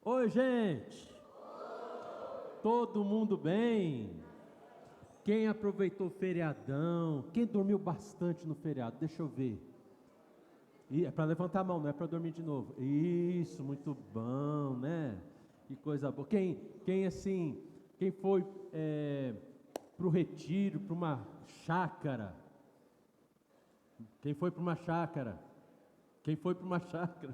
Oi, gente! Todo mundo bem? Quem aproveitou o feriadão? Quem dormiu bastante no feriado? Deixa eu ver. É para levantar a mão, não é para dormir de novo. Isso, muito bom, né? Que coisa boa. Quem foi para o retiro, para uma chácara? Quem foi para uma chácara? Quem foi para uma chácara?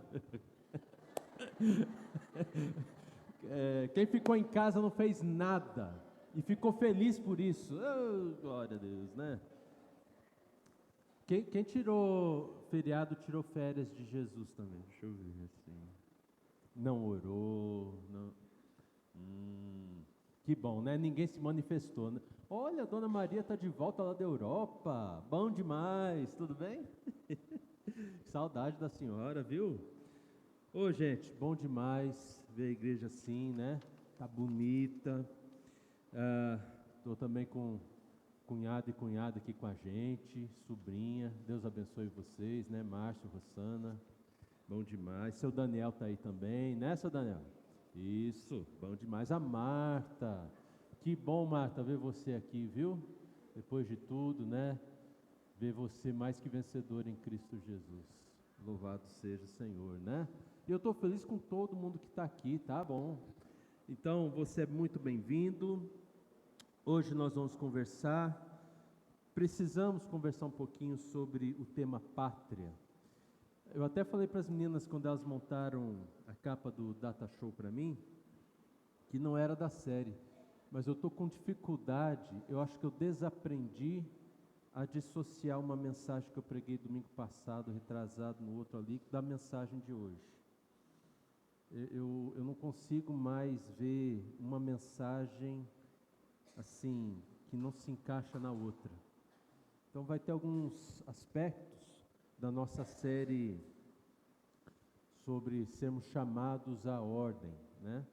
Quem ficou em casa não fez nada e ficou feliz por isso. Oh, glória a Deus, né? Quem tirou feriado, tirou férias de Jesus também. Deixa eu ver assim. Não orou, não. Que bom, né? Ninguém se manifestou, né? Olha, a Dona Maria está de volta lá da Europa. Bom demais, tudo bem? Saudade da senhora, viu? Ô, gente, bom demais ver a igreja assim, né? Tá bonita. Estou também com cunhado e cunhada aqui com a gente, sobrinha. Deus abençoe vocês, né? Márcio, Rossana, bom demais. Seu Daniel tá aí também, né, seu Daniel? Isso, bom demais. A Marta, que bom, Marta, ver você aqui, viu? Depois de tudo, né? Ver você mais que vencedor em Cristo Jesus. Louvado seja o Senhor, né? E eu estou feliz com todo mundo que está aqui, tá bom? Então, você é muito bem-vindo. Hoje nós vamos precisamos conversar um pouquinho sobre o tema pátria. Eu até falei para as meninas quando elas montaram a capa do Data Show para mim, que não era da série, mas eu estou com dificuldade, eu acho que eu desaprendi a dissociar uma mensagem que eu preguei domingo passado, retrasado no outro ali, da mensagem de hoje. Eu não consigo mais ver uma mensagem assim, que não se encaixa na outra. Então vai ter alguns aspectos da nossa série sobre sermos chamados à ordem, né?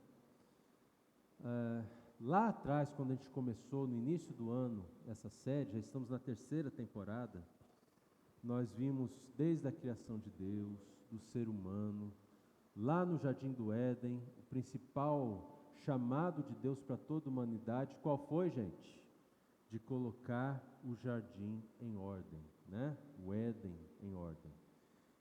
Lá atrás, quando a gente começou, no início do ano, essa série, já estamos na 3ª temporada, nós vimos desde a criação de Deus, do ser humano, lá no Jardim do Éden, o principal chamado de Deus para toda a humanidade, qual foi, gente? De colocar o jardim em ordem, né? O Éden em ordem.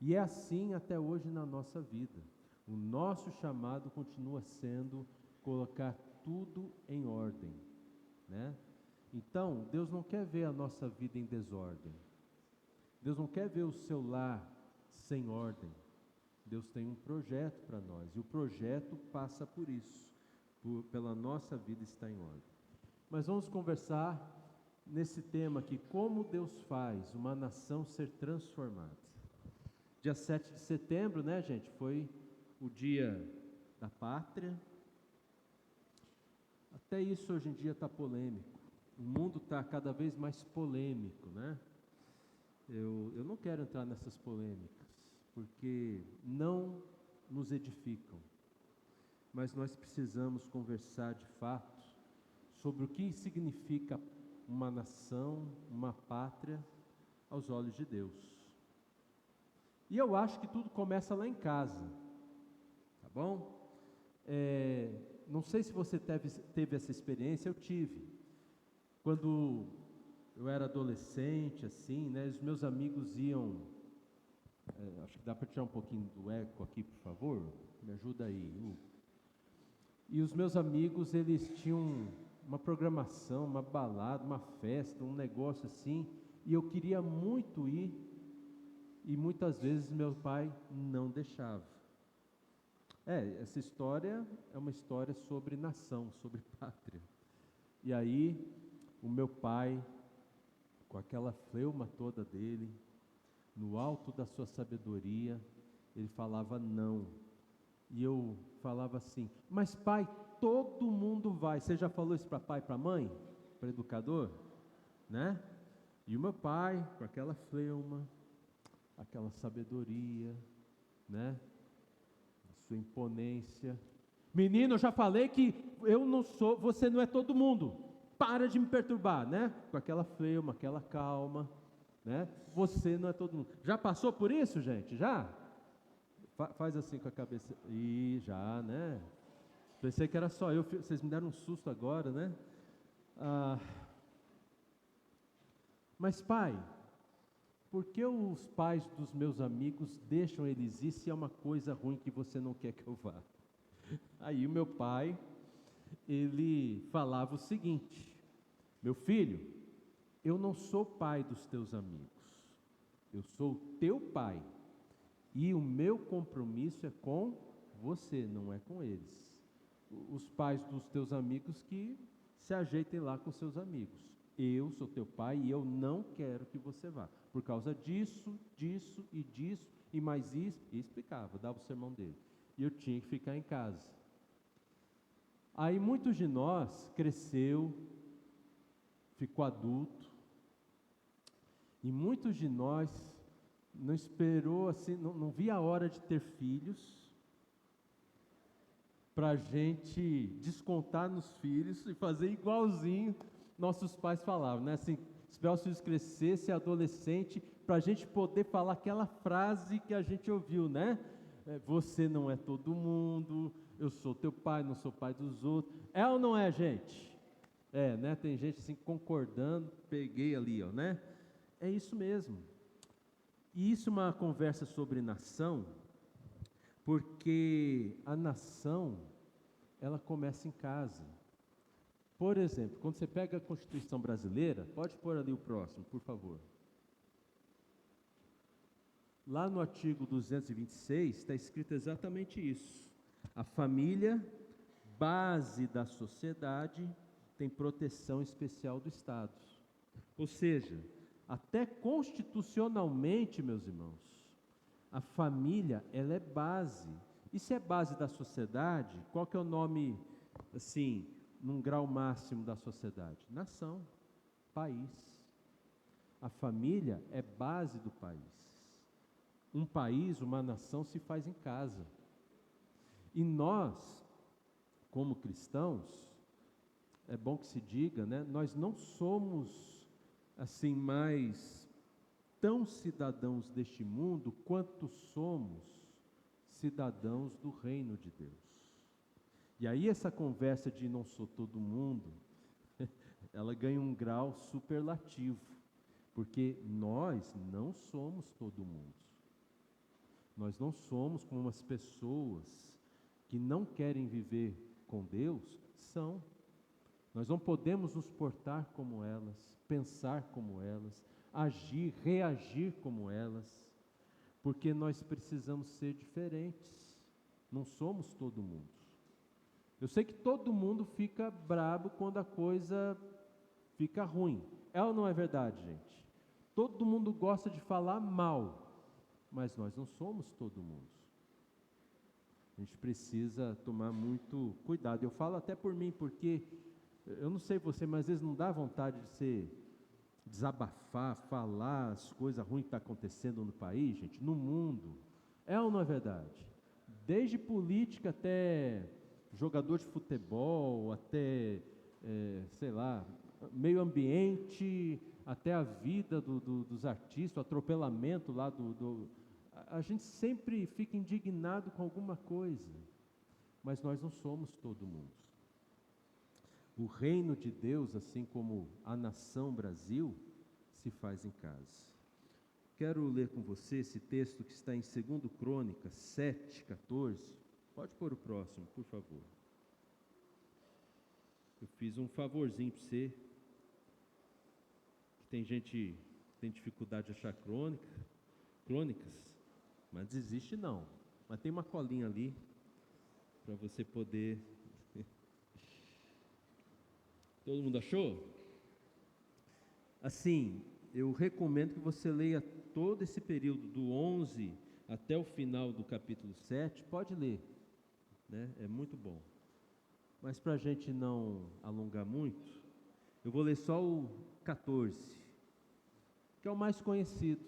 E é assim até hoje na nossa vida. O nosso chamado continua sendo colocar tudo em ordem, né? Então, Deus não quer ver a nossa vida em desordem. Deus não quer ver o seu lar sem ordem. Deus tem um projeto para nós, e o projeto passa por isso, pela nossa vida estar em ordem. Mas vamos conversar nesse tema aqui, como Deus faz uma nação ser transformada. Dia 7 de setembro, né, gente, foi o dia da pátria. Até isso hoje em dia está polêmico. O mundo está cada vez mais polêmico, né? Eu não quero entrar nessas polêmicas, porque não nos edificam. Mas nós precisamos conversar de fato sobre o que significa uma nação, uma pátria, aos olhos de Deus. E eu acho que tudo começa lá em casa, tá bom? Não sei se você teve essa experiência, eu tive. Quando eu era adolescente, assim, né, os meus amigos iam... acho que dá para tirar um pouquinho do eco aqui, por favor? Me ajuda aí. E os meus amigos, eles tinham uma programação, uma balada, uma festa, um negócio assim, e eu queria muito ir, e muitas vezes meu pai não deixava. Essa história é uma história sobre nação, sobre pátria. E aí, o meu pai, com aquela fleuma toda dele, no alto da sua sabedoria, ele falava não. E eu falava assim, mas pai, todo mundo vai. Você já falou isso para pai, para mãe, para educador? Né? E o meu pai, com aquela fleuma, aquela sabedoria, né? A sua imponência. Menino, eu já falei que eu não sou, você não é todo mundo. Para de me perturbar, né? Com aquela fleuma, aquela calma, né? Você não é todo mundo. Já passou por isso, gente? Já? Faz assim com a cabeça. E já, né? Pensei que era só eu, vocês me deram um susto agora, né? Ah, mas pai, por que os pais dos meus amigos deixam eles ir se é uma coisa ruim que você não quer que eu vá? Aí o meu pai, ele falava o seguinte: meu filho, eu não sou pai dos teus amigos, eu sou teu pai, e o meu compromisso é com você, não é com eles. Os pais dos teus amigos que se ajeitem lá com seus amigos. Eu sou teu pai e eu não quero que você vá, por causa disso, disso e disso, e mais isso, e explicava, dava o sermão dele. E eu tinha que ficar em casa. Aí muitos de nós cresceu, ficou adulto, e muitos de nós não esperou assim, não via a hora de ter filhos, para a gente descontar nos filhos e fazer igualzinho nossos pais falavam, né? Assim, esperar os filhos crescer, ser adolescente, para a gente poder falar aquela frase que a gente ouviu, né? Você não é todo mundo, eu sou teu pai, não sou pai dos outros. É ou não é, gente? É, né? Tem gente assim concordando, peguei ali, ó, né? É isso mesmo. E isso é uma conversa sobre nação, porque a nação, ela começa em casa. Por exemplo, quando você pega a Constituição brasileira, pode pôr ali o próximo, por favor. Lá no artigo 226 está escrito exatamente isso. A família, base da sociedade, tem proteção especial do Estado. Ou seja, até constitucionalmente, meus irmãos, a família, ela é base. E se é base da sociedade, qual que é o nome, assim, num grau máximo da sociedade? Nação, país. A família é base do país. Um país, uma nação se faz em casa. E nós, como cristãos, é bom que se diga, né? Nós não somos, assim, mais tão cidadãos deste mundo quanto somos cidadãos do reino de Deus. E aí essa conversa de não sou todo mundo, ela ganha um grau superlativo, porque nós não somos todo mundo. Nós não somos como as pessoas que não querem viver com Deus são. Nós não podemos nos portar como elas, pensar como elas, agir, reagir como elas, porque nós precisamos ser diferentes. Não somos todo mundo. Eu sei que todo mundo fica brabo quando a coisa fica ruim. É ou não é verdade, gente? Todo mundo gosta de falar mal, mas nós não somos todo mundo. A gente precisa tomar muito cuidado. Eu falo até por mim, porque eu não sei você, mas às vezes não dá vontade de ser desabafar, falar as coisas ruins que estão acontecendo no país, gente, no mundo. É ou não é verdade? Desde política até jogador de futebol, até, sei lá, meio ambiente, até a vida dos artistas, o atropelamento lá a gente sempre fica indignado com alguma coisa, mas nós não somos todo mundo. O reino de Deus, assim como a nação Brasil, se faz em casa. Quero ler com você esse texto que está em 2 Crônicas 7:14. Pode pôr o próximo, por favor. Eu fiz um favorzinho para você, que tem gente que tem dificuldade de achar crônicas, mas desiste não. Mas tem uma colinha ali, para você poder... Todo mundo achou? Assim, eu recomendo que você leia todo esse período do 11 até o final do capítulo 7, pode ler, né? É muito bom. Mas para a gente não alongar muito, eu vou ler só o 14, que é o mais conhecido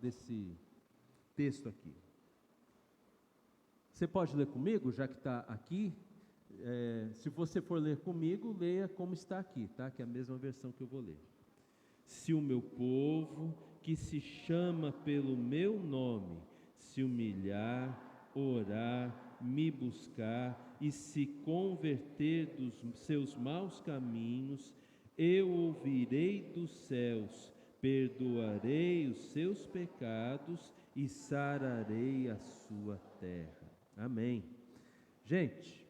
desse texto aqui. Você pode ler comigo, já que está aqui? Se você for ler comigo, leia como está aqui, tá? Que é a mesma versão que eu vou ler. Se o meu povo, que se chama pelo meu nome, se humilhar, orar, me buscar e se converter dos seus maus caminhos, eu ouvirei dos céus, perdoarei os seus pecados e sararei a sua terra. Amém. Gente,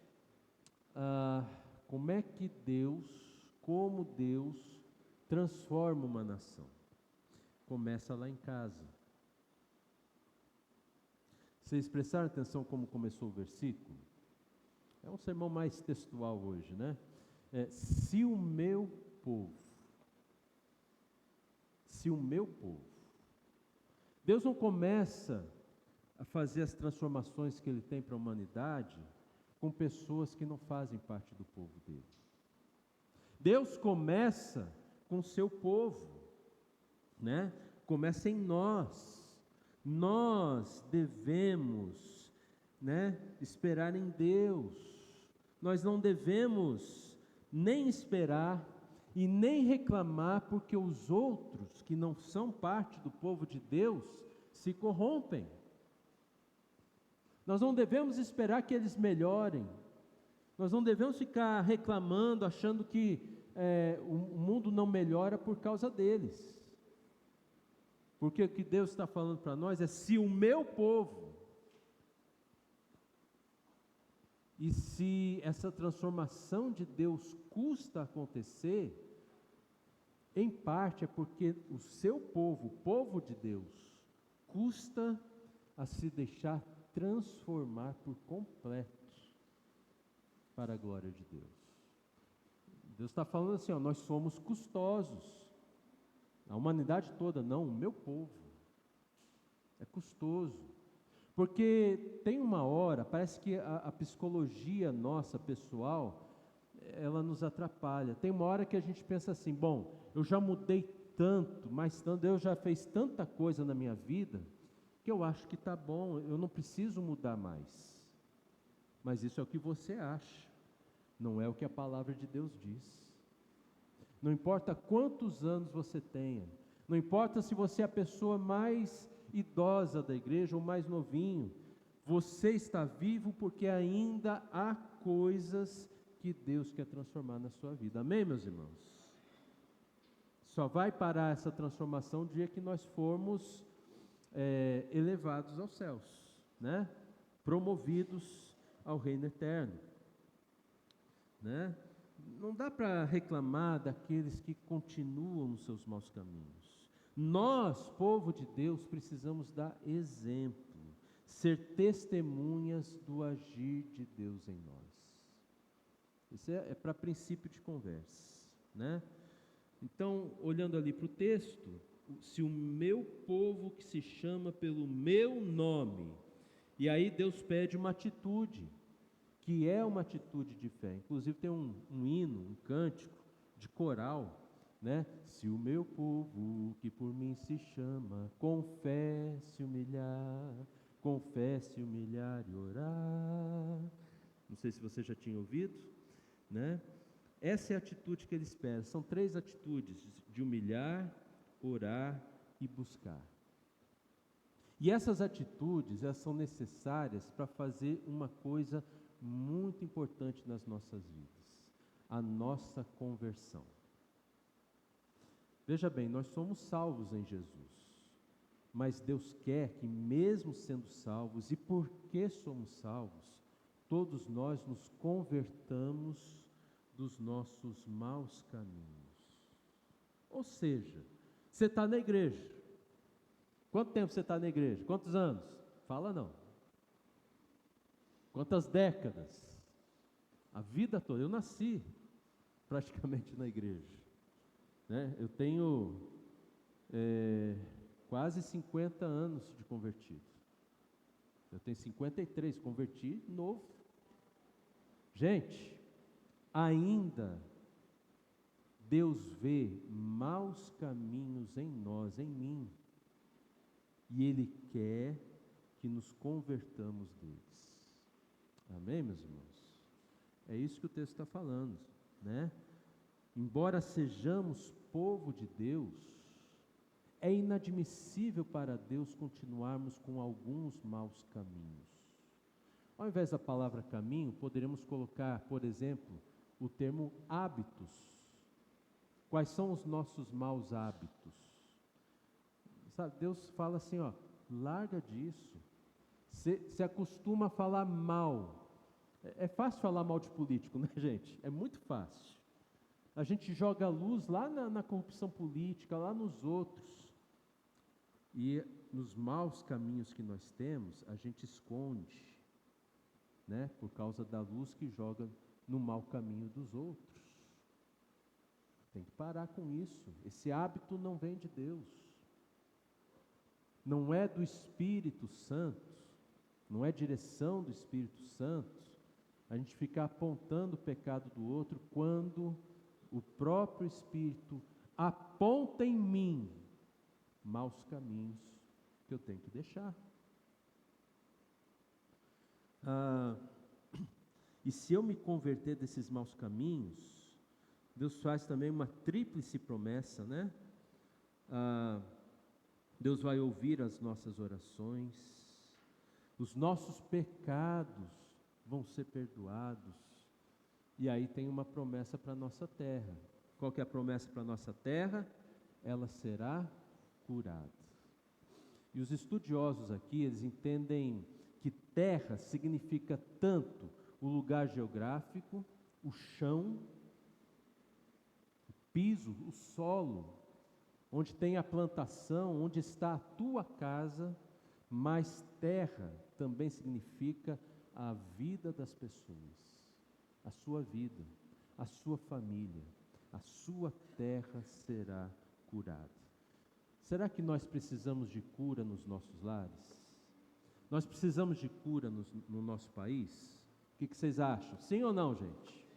como Deus transforma uma nação? Começa lá em casa. Vocês prestaram atenção como começou o versículo? É um sermão mais textual hoje, né? Se o meu povo, Deus não começa a fazer as transformações que Ele tem para a humanidade com pessoas que não fazem parte do povo dele. Deus começa com o seu povo, né? Começa em nós. Nós devemos, né, esperar em Deus. Nós não devemos nem esperar e nem reclamar porque os outros que não são parte do povo de Deus se corrompem. Nós não devemos esperar que eles melhorem. Nós não devemos ficar reclamando, achando que o mundo não melhora por causa deles. Porque o que Deus está falando para nós é: se o meu povo, e se essa transformação de Deus custa acontecer, em parte é porque o seu povo, o povo de Deus, custa a se deixar transformar por completo para a glória de Deus. Deus está falando assim, nós somos custosos. A humanidade toda, não, o meu povo. É custoso. Porque tem uma hora, parece que a psicologia nossa, pessoal, ela nos atrapalha. Tem uma hora que a gente pensa assim, bom, eu já mudei tanto, mas Deus já fez tanta coisa na minha vida, que eu acho que está bom, eu não preciso mudar mais. Mas isso é o que você acha, não é o que a palavra de Deus diz. Não importa quantos anos você tenha, não importa se você é a pessoa mais idosa da igreja ou mais novinho, você está vivo porque ainda há coisas que Deus quer transformar na sua vida. Amém, meus irmãos? Só vai parar essa transformação o dia que nós formos elevados aos céus, né? Promovidos ao reino eterno, né? Não dá para reclamar daqueles que continuam nos seus maus caminhos. Nós, povo de Deus, precisamos dar exemplo, ser testemunhas do agir de Deus em nós. Isso é para princípio de conversa, né? Então, olhando ali para o texto, se o meu povo que se chama pelo meu nome, e aí Deus pede uma atitude, que é uma atitude de fé. Inclusive tem um hino, um cântico de coral, né? Se o meu povo que por mim se chama, confesse, humilhar e orar. Não sei se você já tinha ouvido, né? Essa é a atitude que ele espera. São 3 atitudes: de humilhar, orar e buscar. E essas atitudes, elas são necessárias para fazer uma coisa muito importante nas nossas vidas: a nossa conversão. Veja bem, nós somos salvos em Jesus, mas Deus quer que, mesmo sendo salvos, e porque somos salvos, todos nós nos convertamos dos nossos maus caminhos. Ou seja, você está na igreja. Quanto tempo você está na igreja? Quantos anos? Fala não. Quantas décadas? A vida toda. Eu nasci praticamente na igreja, né? Eu tenho quase 50 anos de convertido. Eu tenho 53, converti novo. Gente, ainda Deus vê maus caminhos em nós, em mim, e Ele quer que nos convertamos deles. Amém, meus irmãos? É isso que o texto está falando, né? Embora sejamos povo de Deus, é inadmissível para Deus continuarmos com alguns maus caminhos. Ao invés da palavra caminho, poderíamos colocar, por exemplo, o termo hábitos. Quais são os nossos maus hábitos? Sabe, Deus fala assim, ó, larga disso. Se acostuma a falar mal. É fácil falar mal de político, né, gente? É muito fácil. A gente joga a luz lá na corrupção política, lá nos outros. E nos maus caminhos que nós temos, a gente esconde, né? Por causa da luz que joga no mau caminho dos outros. Tem que parar com isso. Esse hábito não vem de Deus. Não é do Espírito Santo. Não é direção do Espírito Santo a gente ficar apontando o pecado do outro quando o próprio Espírito aponta em mim maus caminhos que eu tenho que deixar. E se eu me converter desses maus caminhos, Deus faz também uma tríplice promessa, né? Deus vai ouvir as nossas orações, os nossos pecados vão ser perdoados, e aí tem uma promessa para a nossa terra. Qual que é a promessa para a nossa terra? Ela será curada. E os estudiosos aqui, eles entendem que terra significa tanto o lugar geográfico, o chão, o piso, o solo, onde tem a plantação, onde está a tua casa, mas terra também significa a vida das pessoas, a sua vida, a sua família, a sua terra será curada. Será que nós precisamos de cura nos nossos lares? Nós precisamos de cura no nosso país? O que vocês acham? Sim ou não, gente?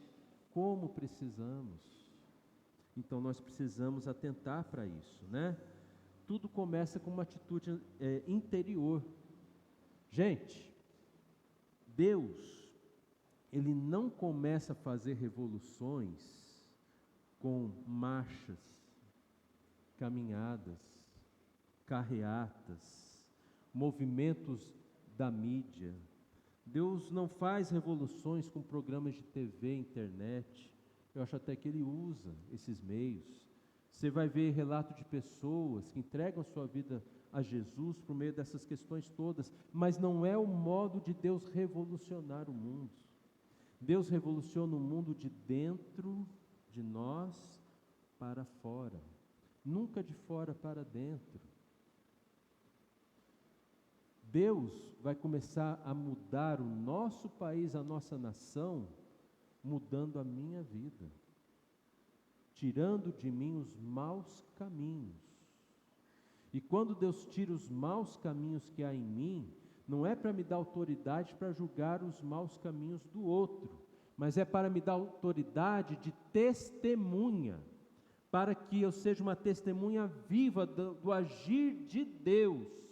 Como precisamos? Então nós precisamos atentar para isso, né? Tudo começa com uma atitude interior. Gente, Deus, Ele não começa a fazer revoluções com marchas, caminhadas, carreatas, movimentos da mídia. Deus não faz revoluções com programas de TV, internet. Eu acho até que Ele usa esses meios. Você vai ver relato de pessoas que entregam a sua vida a Jesus por meio dessas questões todas, mas não é o modo de Deus revolucionar o mundo. Deus revoluciona o mundo de dentro de nós para fora, nunca de fora para dentro. Deus vai começar a mudar o nosso país, a nossa nação, mudando a minha vida, tirando de mim os maus caminhos. E quando Deus tira os maus caminhos que há em mim, não é para me dar autoridade para julgar os maus caminhos do outro, mas é para me dar autoridade de testemunha, para que eu seja uma testemunha viva do agir de Deus,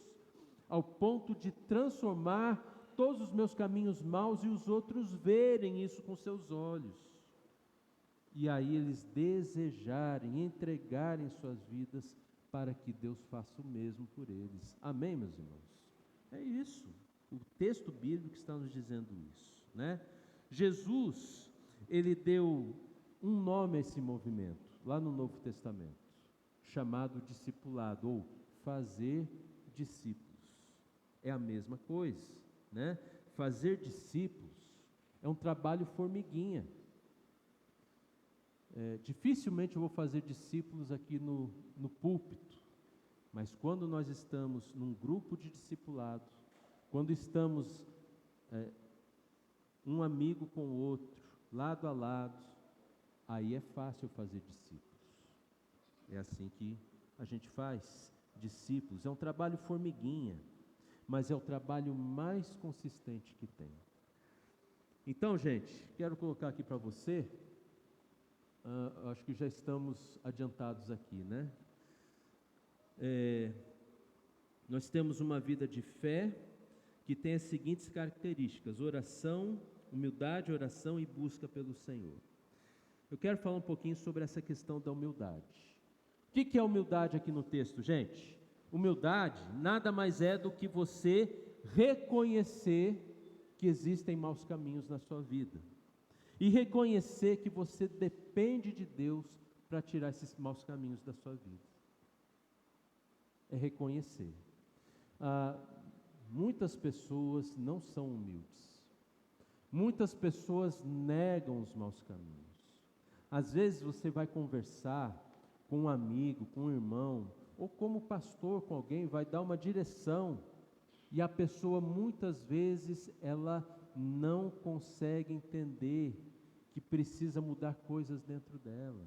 ao ponto de transformar todos os meus caminhos maus e os outros verem isso com seus olhos. E aí eles desejarem, entregarem suas vidas para que Deus faça o mesmo por eles. Amém, meus irmãos? É isso. O texto bíblico está nos dizendo isso, né? Jesus, Ele deu um nome a esse movimento, lá no Novo Testamento, chamado discipulado, ou fazer discípulos. É a mesma coisa, né? Fazer discípulos é um trabalho formiguinha. Dificilmente eu vou fazer discípulos aqui no púlpito, mas quando nós estamos num grupo de discipulado, quando estamos um amigo com o outro, lado a lado, aí é fácil fazer discípulos. É assim que a gente faz discípulos. É um trabalho formiguinha, mas é o trabalho mais consistente que tem. Então, gente, quero colocar aqui para você, acho que já estamos adiantados aqui, né? Nós temos uma vida de fé que tem as seguintes características: oração, humildade, oração e busca pelo Senhor. Eu quero falar um pouquinho sobre essa questão da humildade. O que é humildade aqui no texto, gente? Humildade nada mais é do que você reconhecer que existem maus caminhos na sua vida. E reconhecer que você depende de Deus para tirar esses maus caminhos da sua vida. É reconhecer. Muitas pessoas não são humildes. Muitas pessoas negam os maus caminhos. Às vezes você vai conversar com um amigo, com um irmão, ou como pastor com alguém, vai dar uma direção, e a pessoa muitas vezes ela não consegue entender que precisa mudar coisas dentro dela.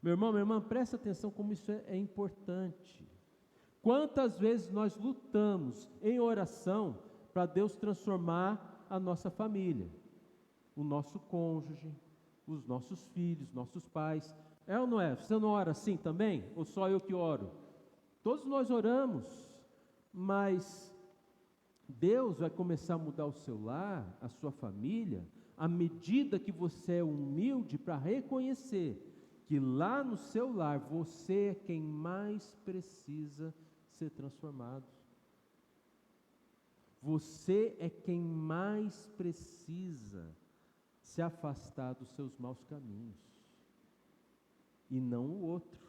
Meu irmão, minha irmã, presta atenção como isso é importante. Quantas vezes nós lutamos em oração para Deus transformar a nossa família, o nosso cônjuge, os nossos filhos, nossos pais. É ou não é? Você não ora assim também? Ou só eu que oro? Todos nós oramos, mas Deus vai começar a mudar o seu lar, a sua família, à medida que você é humilde para reconhecer que lá no seu lar você é quem mais precisa ser transformado. Você é quem mais precisa se afastar dos seus maus caminhos, e não o outro.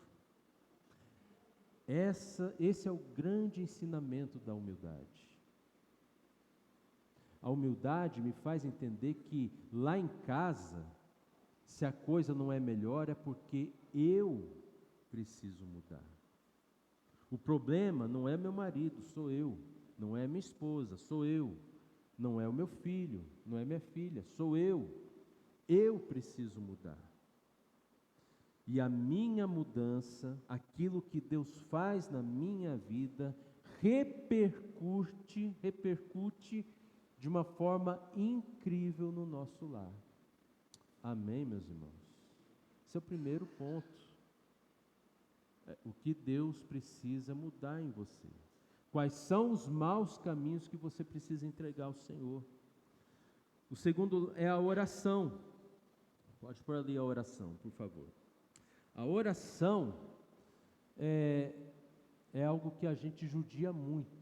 Esse é o grande ensinamento da humildade. A humildade me faz entender que lá em casa, se a coisa não é melhor, é porque eu preciso mudar. O problema não é meu marido, sou eu. Não é minha esposa, sou eu. Não é o meu filho, não é minha filha, sou eu. Eu preciso mudar. E a minha mudança, aquilo que Deus faz na minha vida, repercute de uma forma incrível no nosso lar. Amém, meus irmãos? Esse é o primeiro ponto. O que Deus precisa mudar em você. Quais são os maus caminhos que você precisa entregar ao Senhor? O segundo é a oração. Pode pôr ali a oração, por favor. A oração é algo que a gente judia muito.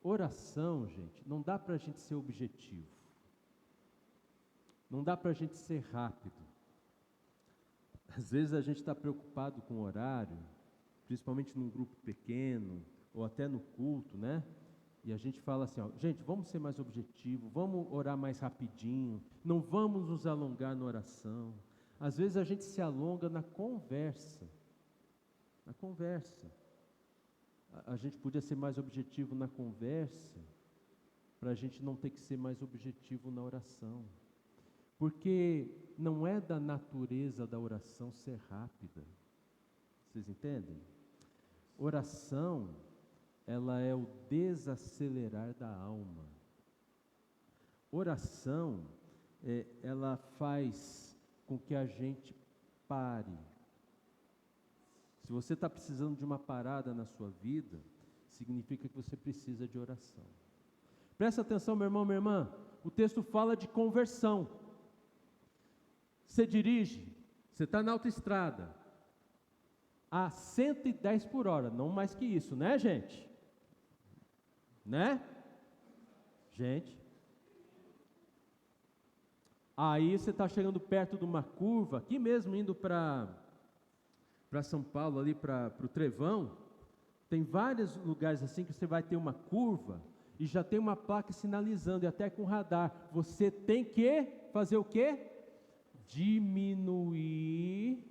Oração, gente, não dá para a gente ser objetivo. Não dá para a gente ser rápido. Às vezes a gente está preocupado com o horário, principalmente num grupo pequeno, ou até no culto, né? E a gente fala assim, ó, gente, vamos ser mais objetivo, vamos orar mais rapidinho, não vamos nos alongar na oração. Às vezes a gente se alonga na conversa. Na conversa. A gente podia ser mais objetivo na conversa, para a gente não ter que ser mais objetivo na oração. Porque não é da natureza da oração ser rápida. Vocês entendem? Oração, ela é o desacelerar da alma. Oração, ela faz com que a gente pare. Se você está precisando de uma parada na sua vida, significa que você precisa de oração. Presta atenção, meu irmão, minha irmã. O texto fala de conversão. Você dirige, você está na autoestrada, a 110 por hora, não mais que isso, né, gente? Né? Gente. Aí você está chegando perto de uma curva, aqui mesmo indo para São Paulo, ali para o Trevão, tem vários lugares assim que você vai ter uma curva e já tem uma placa sinalizando, e até com radar. Você tem que fazer o quê? Diminuir,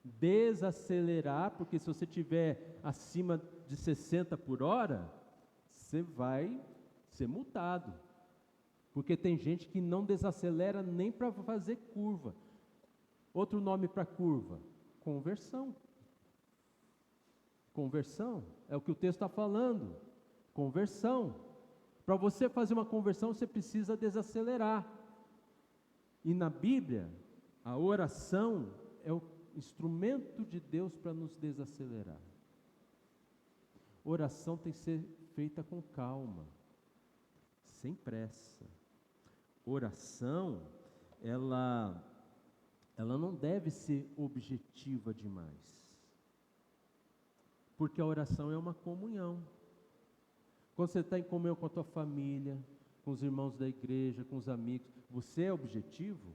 desacelerar, porque se você estiver acima de 60 por hora, você vai ser multado. Porque tem gente que não desacelera nem para fazer curva. Outro nome para curva: conversão. Conversão é o que o texto está falando. Conversão. Para você fazer uma conversão, você precisa desacelerar. E na Bíblia, a oração é o instrumento de Deus para nos desacelerar. Oração tem que ser feita com calma, sem pressa. Oração, ela não deve ser objetiva demais. Porque a oração é uma comunhão. Quando você está em comunhão com a tua família, com os irmãos da igreja, com os amigos. Você é objetivo?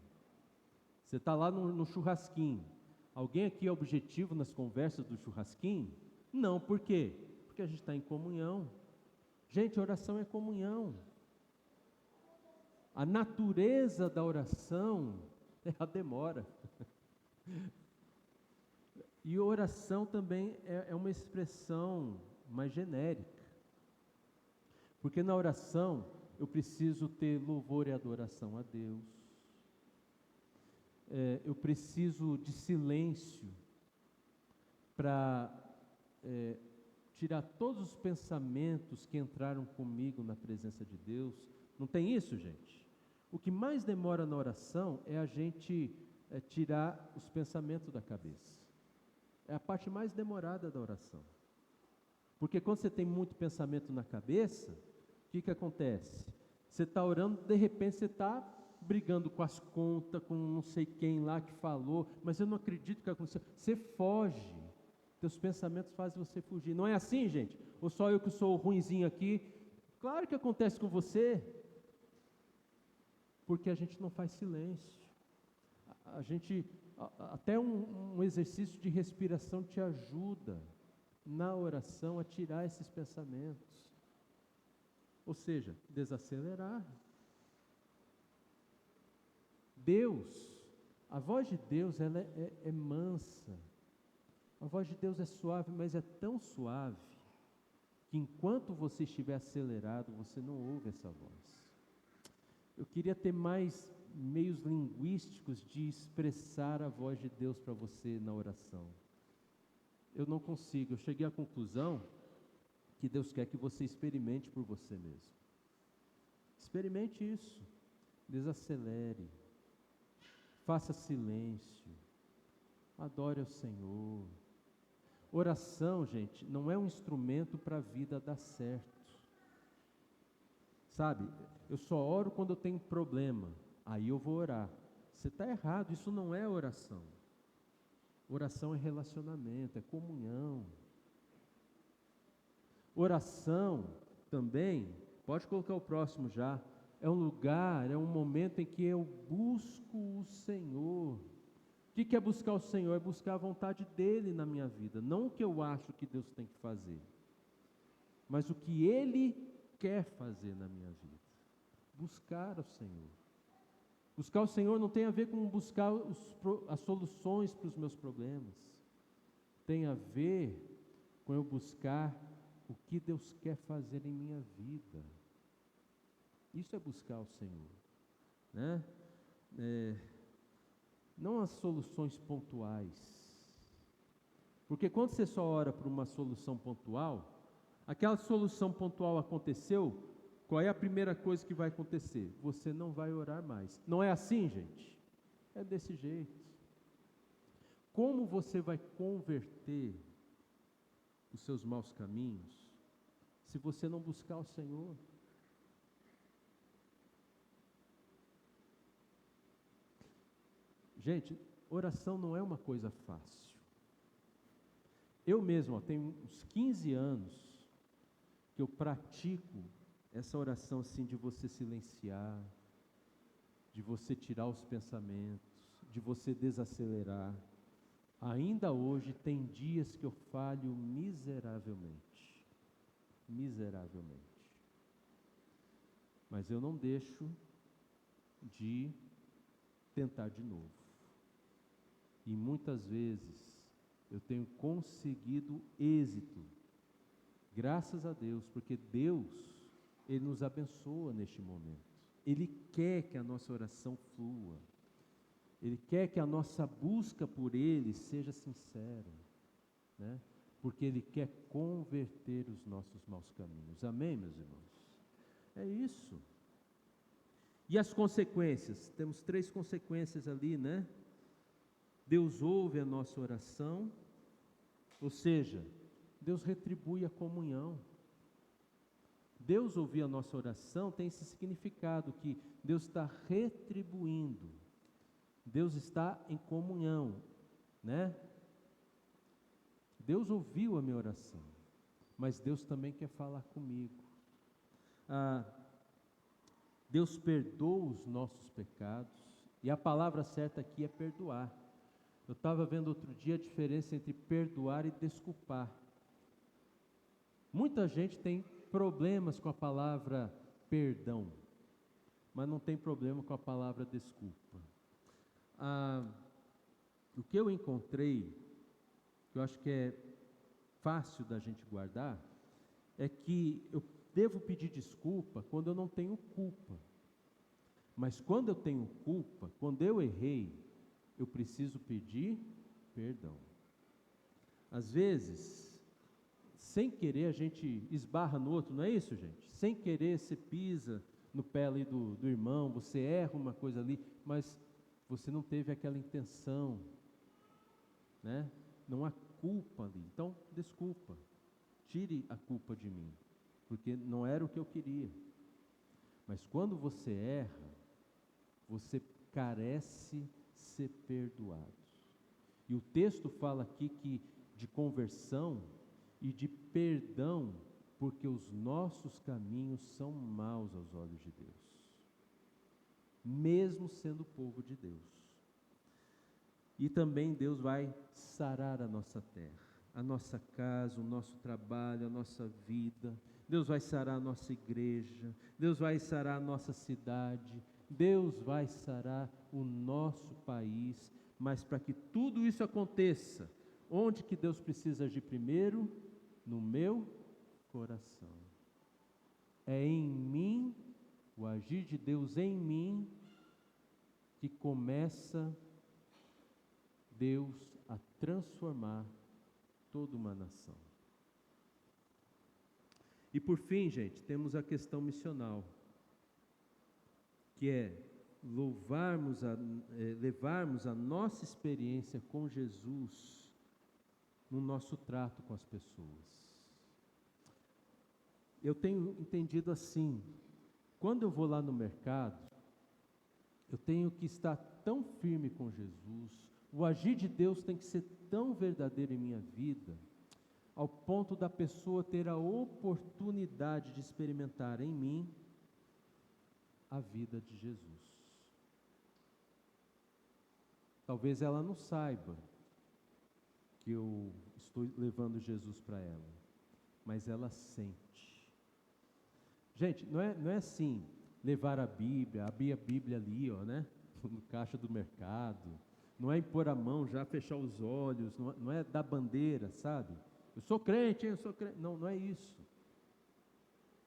Você está lá no churrasquinho. Alguém aqui é objetivo nas conversas do churrasquinho? Não, por quê? Porque a gente está em comunhão. Gente, oração é comunhão. A natureza da oração é a demora. E oração também é uma expressão mais genérica. Porque na oração eu preciso ter louvor e adoração a Deus. Eu preciso de silêncio para tirar todos os pensamentos que entraram comigo na presença de Deus. Não tem isso, gente? O que mais demora na oração é a gente tirar os pensamentos da cabeça. É a parte mais demorada da oração. Porque quando você tem muito pensamento na cabeça, o que acontece? Você está orando, de repente você está brigando com as contas, com não sei quem lá que falou, mas eu não acredito que aconteceu. Você foge. Teus pensamentos fazem você fugir. Não é assim, gente? Ou só eu que sou ruinzinho aqui? Claro que acontece com você. Porque a gente não faz silêncio. Até um exercício de respiração te ajuda na oração a tirar esses pensamentos. Ou seja, desacelerar. Deus, a voz de Deus, ela é mansa. A voz de Deus é suave, mas é tão suave que enquanto você estiver acelerado, você não ouve essa voz. Eu queria ter mais meios linguísticos de expressar a voz de Deus para você na oração. Eu não consigo. Eu cheguei à conclusão que Deus quer que você experimente por você mesmo. Experimente isso. Desacelere. Faça silêncio. Adore ao Senhor. Oração, gente, não é um instrumento para a vida dar certo. Sabe, eu só oro quando eu tenho problema, aí eu vou orar. Você está errado, isso não é oração. Oração é relacionamento, é comunhão. Oração também, pode colocar o próximo já, é um lugar, é um momento em que eu busco o Senhor. O que é buscar o Senhor? É buscar a vontade dEle na minha vida, não o que eu acho que Deus tem que fazer, mas o que Ele quer fazer na minha vida. Buscar o Senhor. Buscar o Senhor não tem a ver com buscar as soluções para os meus problemas, tem a ver com eu buscar o que Deus quer fazer em minha vida. Isso é buscar o Senhor, né? Não as soluções pontuais, porque quando você só ora por uma solução pontual, aquela solução pontual aconteceu, qual é a primeira coisa que vai acontecer? Você não vai orar mais. Não é assim, gente? É desse jeito. Como você vai converter os seus maus caminhos se você não buscar o Senhor? Gente, oração não é uma coisa fácil. Eu mesmo, tenho uns 15 anos que eu pratico essa oração assim de você silenciar, de você tirar os pensamentos, de você desacelerar. Ainda hoje tem dias que eu falho miseravelmente. Miseravelmente. Mas eu não deixo de tentar de novo. E muitas vezes eu tenho conseguido êxito, graças a Deus, porque Deus, Ele nos abençoa neste momento. Ele quer que a nossa oração flua. Ele quer que a nossa busca por Ele seja sincera, né? Porque Ele quer converter os nossos maus caminhos. Amém, meus irmãos? É isso. E as consequências? Temos 3 consequências ali, né? Deus ouve a nossa oração, ou seja, Deus retribui a comunhão. Deus ouvir a nossa oração tem esse significado que Deus está retribuindo. Deus está em comunhão, né? Deus ouviu a minha oração, mas Deus também quer falar comigo. Deus perdoa os nossos pecados, e a palavra certa aqui é perdoar. Eu estava vendo outro dia a diferença entre perdoar e desculpar. Muita gente tem problemas com a palavra perdão, mas não tem problema com a palavra desculpa. O que eu encontrei, que eu acho que é fácil da gente guardar, é que eu devo pedir desculpa quando eu não tenho culpa. Mas quando eu tenho culpa, quando eu errei, eu preciso pedir perdão. Às vezes, sem querer a gente esbarra no outro, não é isso, gente? Sem querer você pisa no pé ali do irmão, você erra uma coisa ali, mas você não teve aquela intenção, né? Não há culpa ali. Então, desculpa, tire a culpa de mim, porque não era o que eu queria. Mas quando você erra, você carece ser perdoado. E o texto fala aqui que de conversão e de perdão, porque os nossos caminhos são maus aos olhos de Deus, mesmo sendo povo de Deus. E também Deus vai sarar a nossa terra, a nossa casa, o nosso trabalho, a nossa vida. Deus vai sarar a nossa igreja, Deus vai sarar a nossa cidade, Deus vai sarar o nosso país. Mas para que tudo isso aconteça, onde que Deus precisa agir primeiro? No meu coração. É em mim, o agir de Deus em mim, que começa Deus a transformar toda uma nação. E por fim, gente, temos a questão missional, que é levarmos a nossa experiência com Jesus no nosso trato com as pessoas. Eu tenho entendido assim, quando eu vou lá no mercado, eu tenho que estar tão firme com Jesus, o agir de Deus tem que ser tão verdadeiro em minha vida, ao ponto da pessoa ter a oportunidade de experimentar em mim a vida de Jesus. Talvez ela não saiba que eu estou levando Jesus para ela, mas ela sente. Gente, não é assim, levar a Bíblia, abrir a Bíblia ali, né, no caixa do mercado, não é impor a mão, já fechar os olhos, não é dar bandeira, sabe? Eu sou crente, eu sou crente. Não é isso.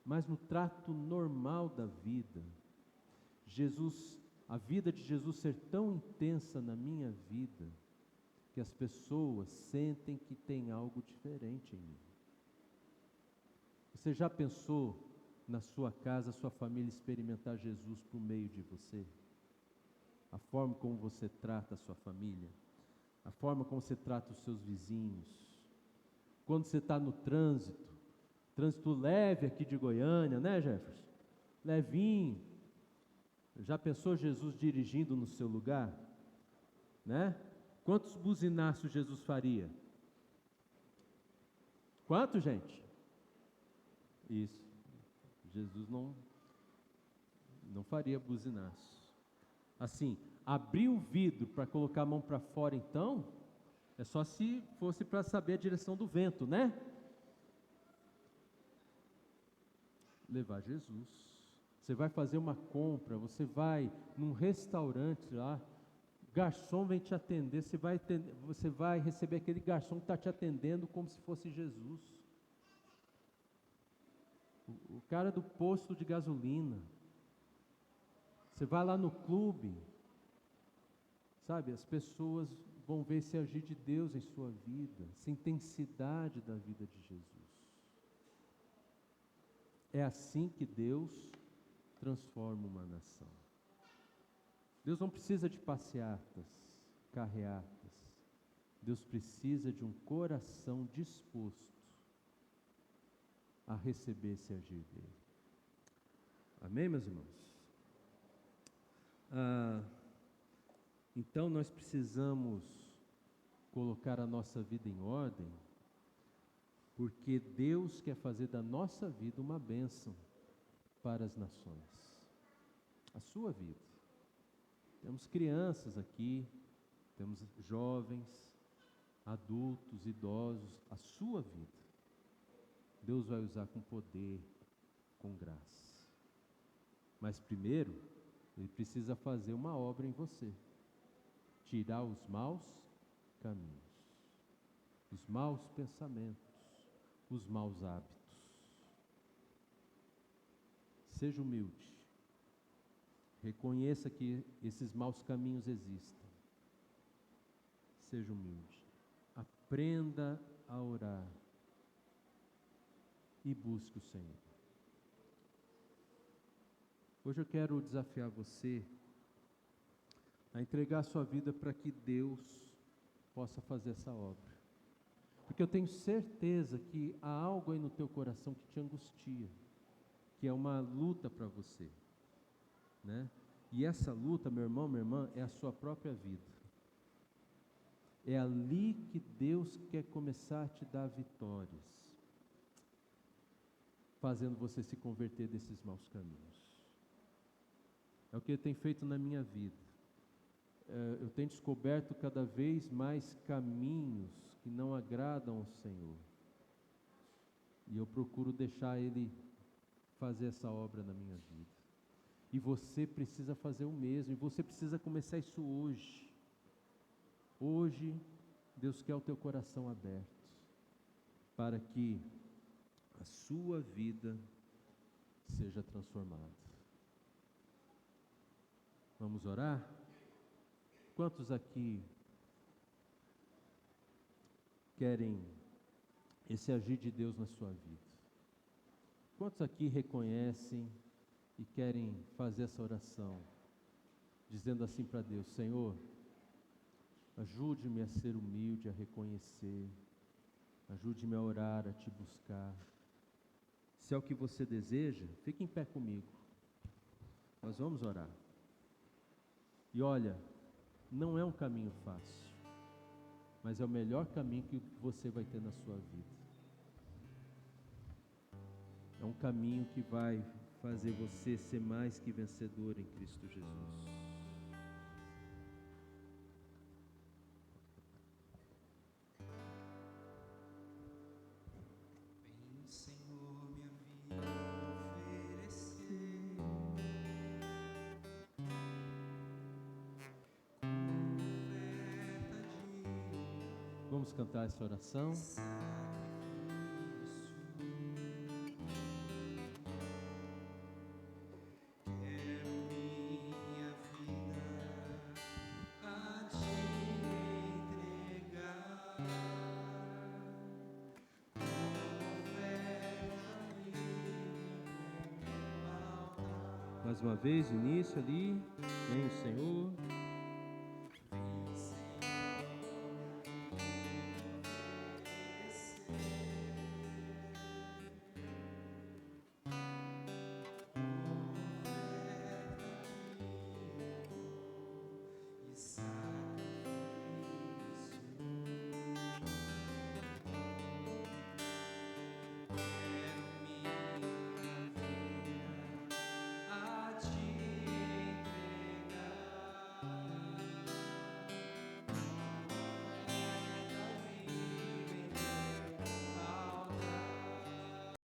Mas no trato normal da vida, a vida de Jesus ser tão intensa na minha vida, que as pessoas sentem que tem algo diferente em mim. Você já pensou na sua casa, sua família experimentar Jesus por meio de você? A forma como você trata a sua família, a forma como você trata os seus vizinhos. Quando você está no trânsito leve aqui de Goiânia, né, Jefferson? Levinho. Já pensou Jesus dirigindo no seu lugar? Né? Quantos buzinaços Jesus faria? Quanto, gente? Isso. Jesus não faria buzinaço. Assim, abrir o vidro para colocar a mão para fora, então, é só se fosse para saber a direção do vento, né? Levar Jesus. Você vai fazer uma compra, você vai num restaurante lá, garçom vem te atender, você vai receber aquele garçom que está te atendendo como se fosse Jesus. O cara do posto de gasolina. Você vai lá no clube, sabe, as pessoas vão ver esse agir de Deus em sua vida, essa intensidade da vida de Jesus. É assim que Deus transforma uma nação. Deus não precisa de passeatas, carreatas. Deus precisa de um coração disposto a receber esse agir dele. Amém, meus irmãos? Então nós precisamos colocar a nossa vida em ordem, porque Deus quer fazer da nossa vida uma bênção para as nações. a sua vida. Temos crianças aqui, temos jovens, adultos, idosos, a sua vida. Deus vai usar com poder, com graça. Mas primeiro, Ele precisa fazer uma obra em você. Tirar os maus caminhos, os maus pensamentos, os maus hábitos. Seja humilde. Reconheça que esses maus caminhos existem. Seja humilde. Aprenda a orar. E busque o Senhor. Hoje eu quero desafiar você a entregar a sua vida para que Deus possa fazer essa obra. Porque eu tenho certeza que há algo aí no teu coração que te angustia, que é uma luta para você, né? E essa luta, meu irmão, minha irmã, é a sua própria vida. É ali que Deus quer começar a te dar vitórias, fazendo você se converter desses maus caminhos. É o que Ele tem feito na minha vida. Eu tenho descoberto cada vez mais caminhos que não agradam ao Senhor. E eu procuro deixar Ele fazer essa obra na minha vida. E você precisa fazer o mesmo. E você precisa começar isso hoje. Hoje, Deus quer o teu coração aberto, para que a sua vida seja transformada. Vamos orar? Quantos aqui querem esse agir de Deus na sua vida? Quantos aqui reconhecem e querem fazer essa oração, dizendo assim para Deus: Senhor, ajude-me a ser humilde, a reconhecer, ajude-me a orar, a te buscar. Se é o que você deseja, fique em pé comigo. Nós vamos orar. E olha, não é um caminho fácil, mas é o melhor caminho que você vai ter na sua vida. É um caminho que vai fazer você ser mais que vencedor em Cristo Jesus. Vem, Senhor, minha vida oferecer, oferta de Vamos cantar essa oração. sacrifício. Quero minha vida a te entregar, oferta livre como altar. Mais uma vez, início ali. Vem o Senhor.